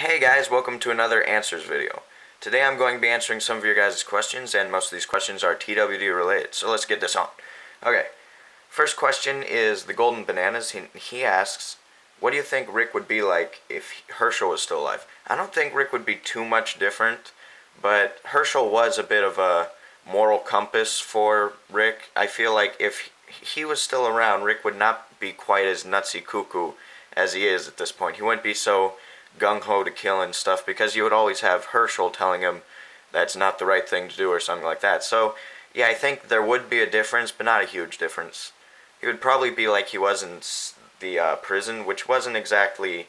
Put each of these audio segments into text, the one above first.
Hey guys, welcome to another answers video. Today I'm going to be answering some of your guys' questions, and most of these questions are TWD related, so let's get this on. Okay, first question is the Golden Bananas. He asks, what do you think Rick would be like if Herschel was still alive? I don't think Rick would be too much different, but Herschel was a bit of a moral compass for Rick. I feel like if he was still around, Rick would not be quite as nutsy cuckoo as he is at this point. He wouldn't be so gung-ho to kill and stuff, because you would always have Herschel telling him that's not the right thing to do or something like that. So, yeah, I think there would be a difference, but not a huge difference. He would probably be like he was in the prison, which wasn't exactly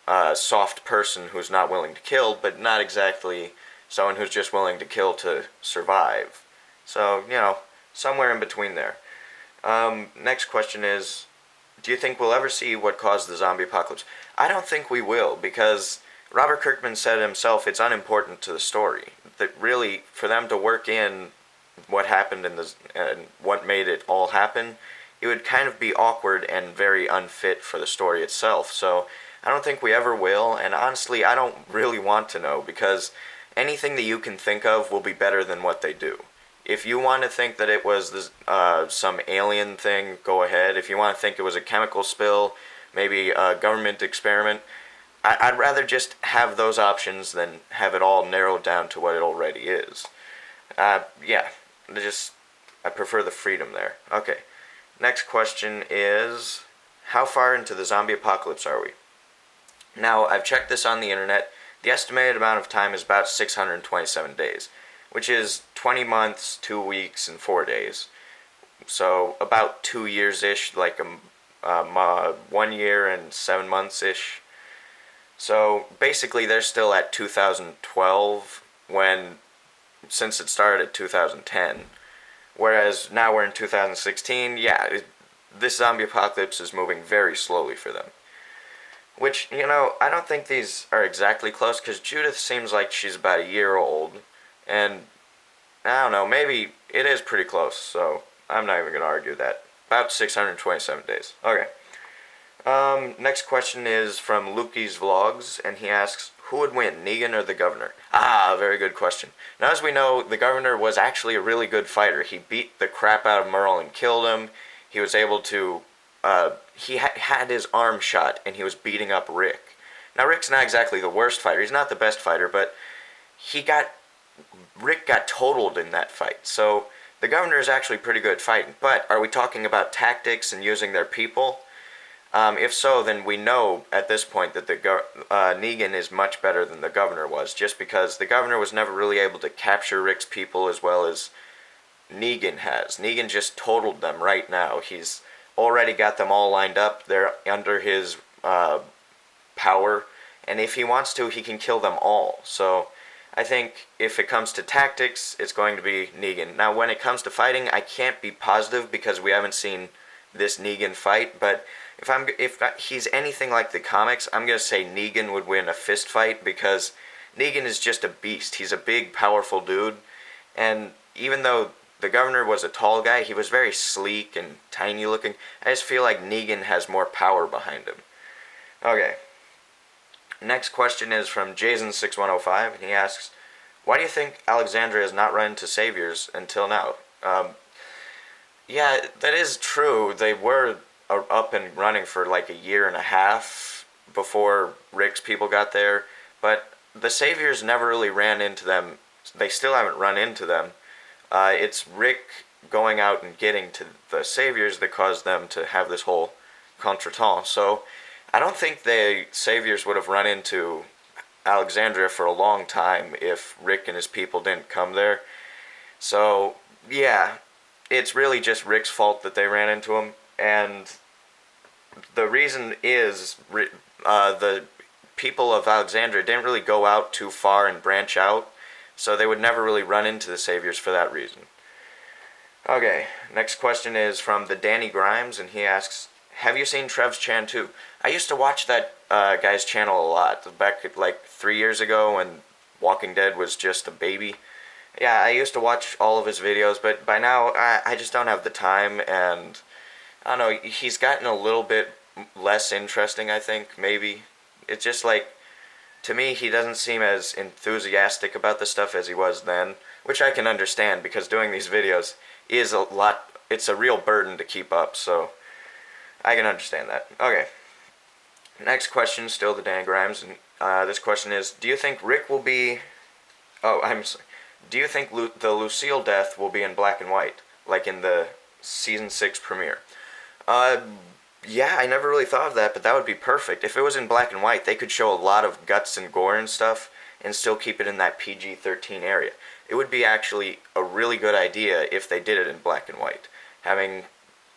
a soft person who's not willing to kill, but not exactly someone who's just willing to kill to survive. So, somewhere in between there. Next question is, do you think we'll ever see what caused the zombie apocalypse? I don't think we will, because Robert Kirkman said himself it's unimportant to the story. That really, for them to work in what happened and what made it all happen, it would kind of be awkward and very unfit for the story itself. So I don't think we ever will, and honestly, I don't really want to know, because anything that you can think of will be better than what they do. If you want to think that it was this, some alien thing, go ahead. If you want to think it was a chemical spill, maybe a government experiment, I'd rather just have those options than have it all narrowed down to what it already is. Yeah, I prefer the freedom there. Okay, next question is, how far into the zombie apocalypse are we? Now, I've checked this on the internet. The estimated amount of time is about 627 days, which is 20 months, 2 weeks, and 4 days. So about 2 years-ish, like 1 year and 7 months-ish. So basically they're still at 2012 since it started at 2010. Whereas now we're in 2016, this zombie apocalypse is moving very slowly for them. Which, I don't think these are exactly close, because Judith seems like she's about a year old. And, I don't know, maybe it is pretty close, so I'm not even going to argue that. About 627 days. Okay. Next question is from Lukey's Vlogs, and he asks, who would win, Negan or the Governor? Very good question. Now, as we know, the Governor was actually a really good fighter. He beat the crap out of Merle and killed him. He was able to, he had his arm shot, and he was beating up Rick. Now, Rick's not exactly the worst fighter. He's not the best fighter, but Rick got totaled in that fight. So the Governor is actually pretty good at fighting. But are we talking about tactics and using their people? If so, then we know at this point that Negan is much better than the Governor was, just because the Governor was never really able to capture Rick's people as well as Negan has. Negan just totaled them right now. He's already got them all lined up. They're under his power, and if he wants to, he can kill them all. So I think if it comes to tactics, it's going to be Negan. Now, when it comes to fighting, I can't be positive because we haven't seen this Negan fight, but if he's anything like the comics, I'm going to say Negan would win a fist fight, because Negan is just a beast. He's a big, powerful dude, and even though the Governor was a tall guy, he was very sleek and tiny looking. I just feel like Negan has more power behind him. Okay. Next question is from Jason6105, and he asks, why do you think Alexandria has not run into saviors until now? Yeah, that is true. They were up and running for like a year and a half before Rick's people got there, but the saviors never really ran into them. They still haven't run into them. It's Rick going out and getting to the saviors that caused them to have this whole contretemps. So I don't think the saviors would have run into Alexandria for a long time if Rick and his people didn't come there. So, yeah, it's really just Rick's fault that they ran into him, and the reason is the people of Alexandria didn't really go out too far and branch out, so they would never really run into the saviors for that reason. Okay, next question is from the Danny Grimes, and he asks, have you seen Trebs Chan 2? I used to watch that guy's channel a lot, back like 3 years ago when Walking Dead was just a baby. Yeah, I used to watch all of his videos, but by now I just don't have the time, and I don't know, he's gotten a little bit less interesting, I think, maybe. It's just like, to me, he doesn't seem as enthusiastic about the stuff as he was then, which I can understand because doing these videos is a lot, it's a real burden to keep up, so I can understand that. Okay, next question, still the Dan Grimes, and this question is, do you think Rick will be, do you think the Lucille death will be in black and white, like in the Season 6 premiere? Yeah, I never really thought of that, but that would be perfect. If it was in black and white, they could show a lot of guts and gore and stuff, and still keep it in that PG-13 area. It would be actually a really good idea if they did it in black and white. Having,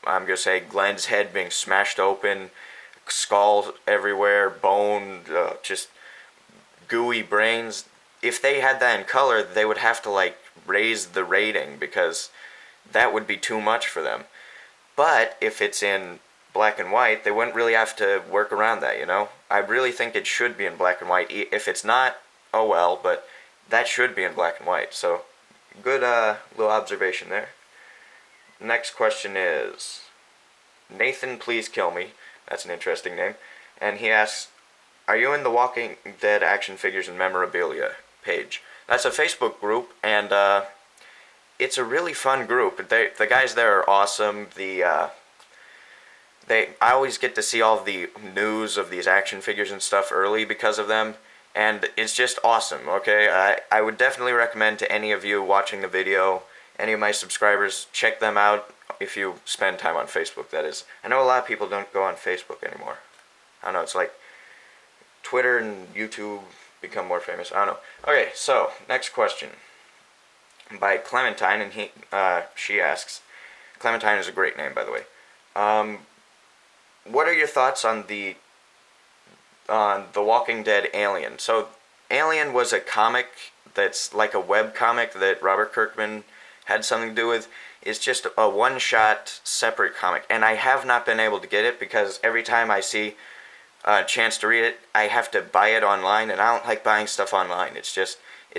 I'm going to say, Glenn's head being smashed open, skull everywhere, bone, just gooey brains. If they had that in color, they would have to, like, raise the rating, because that would be too much for them. But if it's in black and white, they wouldn't really have to work around that, you know? I really think it should be in black and white. If it's not, oh well, but that should be in black and white. So, good little observation there. Next question is Nathan Please Kill Me. That's an interesting name. And he asks, are you in the Walking Dead action figures and memorabilia page? That's a Facebook group, and it's a really fun group. The guys there are awesome. I always get to see all the news of these action figures and stuff early because of them, and it's just awesome, okay? I would definitely recommend to any of you watching the video, any of my subscribers, check them out if you spend time on Facebook, that is. I know a lot of people don't go on Facebook anymore. I don't know, it's like Twitter and YouTube become more famous. I don't know. Okay, so, next question. By Clementine, and she asks, Clementine is a great name, by the way. What are your thoughts on the Walking Dead Alien? So, Alien was a comic that's like a web comic that Robert Kirkman had something to do with. It's just a one-shot separate comic, and I have not been able to get it because every time I see a chance to read it, I have to buy it online, and I don't like buying stuff online. It's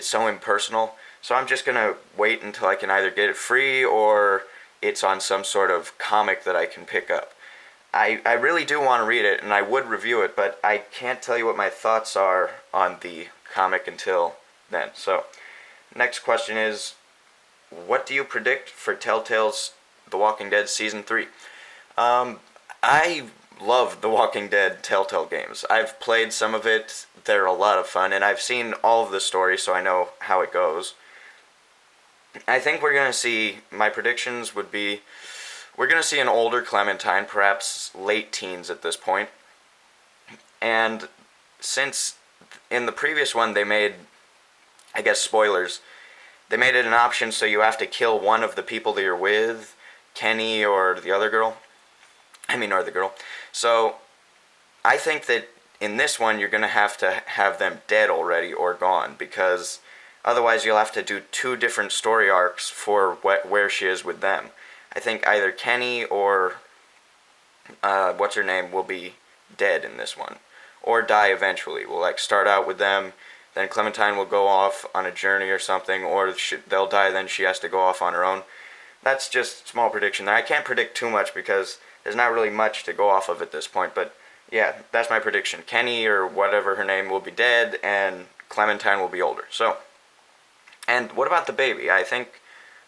so impersonal. So I'm just gonna wait until I can either get it free or it's on some sort of comic that I can pick up. I really do want to read it, and I would review it, but I can't tell you what my thoughts are on the comic until then. So, next question is, what do you predict for Telltale's The Walking Dead Season 3? I love The Walking Dead Telltale games. I've played some of it, they're a lot of fun, and I've seen all of the stories, so I know how it goes. I think we're going to see, my predictions would be, we're going to see an older Clementine, perhaps late teens at this point. And since in the previous one they made, I guess spoilers, they made it an option so you have to kill one of the people that you're with, Kenny or the other girl. Or the girl. So, I think that in this one you're going to have them dead already or gone, because otherwise you'll have to do two different story arcs for where she is with them. I think either Kenny or what's her name will be dead in this one, or die eventually. We'll like start out with them, then Clementine will go off on a journey or something, or they'll die, then she has to go off on her own. That's just a small prediction there. I can't predict too much because there's not really much to go off of at this point, but yeah, that's my prediction. Kenny or whatever her name will be dead, and Clementine will be older. So, and what about the baby? I think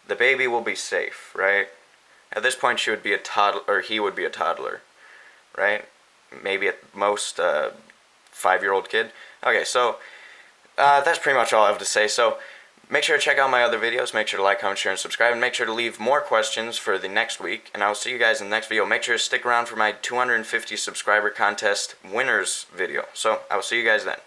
the baby will be safe, right? At this point, she would be a toddler, or he would be a toddler, right? Maybe at most 5-year-old kid. Okay, so that's pretty much all I have to say. So make sure to check out my other videos. Make sure to like, comment, share, and subscribe. And make sure to leave more questions for the next week. And I'll see you guys in the next video. Make sure to stick around for my 250 subscriber contest winners video. So I will see you guys then.